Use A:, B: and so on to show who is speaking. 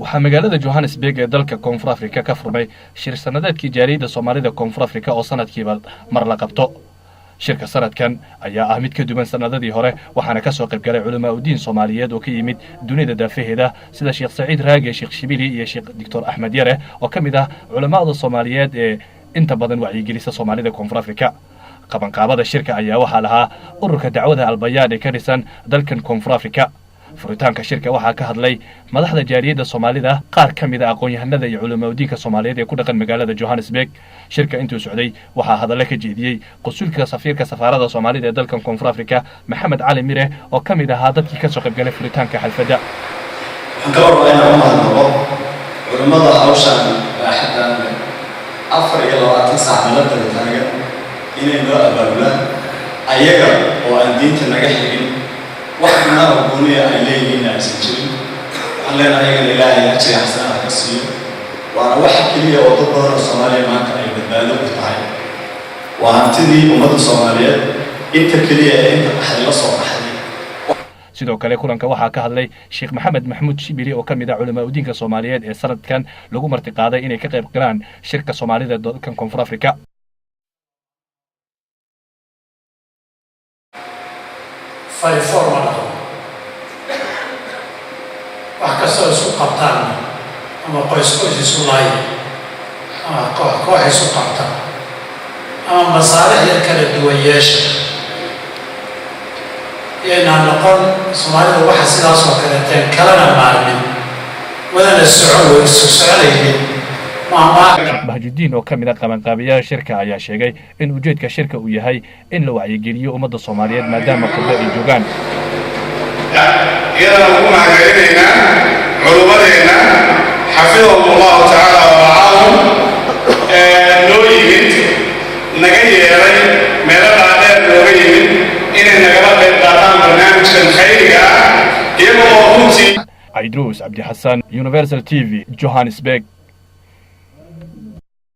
A: waxaa magaalada Johannesburg ee dalka Koonfur Afrika ka furmay shir sanadeedkii jaariyada Soomaalida Koonfur Afrika oo sanadkiiba mar la qabto. shirka sanadkan ayaa ah mid ka duwan sanadadii hore waxaana ka soo qayb galay culamaa u diin Soomaaliyeed oo ka yimid dunida daafaheeda sida Sheekh Saciid Raage, Sheekh Shibili iyo Sheekh Dr. Ahmed Yare oo ka mid ah culamaada Soomaaliyeed ee inta badan wacyigelisa Soomaalida Koonfur Afrika. qabanqaabada shirka ayaa waxaa lahaa ururka dacwada Albayaan ee ka dhisan dalkan Koonfur Afrika. furitaanka shirka waxaa ka hadlay madaxda jaariyada Soomaalida, qaar ka mid ah aqoon-yahanada iyo culamaa u diinka Soomaaliyeed ee ku dhaqan magaalada Johannesburg. shirka intuu socday waxaa hadallo ka jeediyey qasuulka safiirka safaarada Soomaalida ee dalkan Koonfur Afrika Maxamed Cali Mire oo ka mid ahaa dadkii ka soo qayb galay furitaanka xalfadda.
B: waxaan ka warqaynaa u mahadnaqo culimada hawshan baaxaddan 24 saac meelada taagan inay noo abaabulaan ayaga oo aan diinta naga xigin waxna gooniya ay leeyihiin aysan jirin. waxaan leenahay in Ilaahay ajri xasanaad ka siiyo waana wax kaliya oo dad badan oo Soomaaliya maanta ay badbaado u tahay waa hantidii ummadda Soomaaliyeed inta kaliya ee inta dhaxal la soo baxday.
A: sidoo kale kulanka waxaa ka hadlay Sheekh Maxamed Maxmuud Shibili oo ka mid ah culamaa u diinka Soomaaliyeed ee sanadkan lagu marti qaaday inay ka qayb galaan shirka Soomaalida ee dalkan Koonfur Afrika.
C: فالفورمال وحكسر سوق قبطان أما قيس سولاي أما كوحي سوق قبطان أما مصالح يركل الدويش يعني نقول سومالي واحد سلاس وكلتين كلنا معلم ولا السعود السعودي
A: Bahjuddin oo ka mid ah qabanqaabiyaha shirka ayaa sheegay in ujeedka shirka uu yahay in la wacyigeliyo ummadda Soomaaliyeed maadaama qodba ay joogaan.
D: iyadana ugu mahadcelinaynaa culumadeena xafidahumullahu tacaala wa ra'aahum noo yimid naga yeelay meelo dhaadheer looga yimid inay nagala qayb qaataan barnaamijkan khayriga ah iyagoo runtii
A: Aydruus Abdi Xasan, Universal TV, Johannesburg.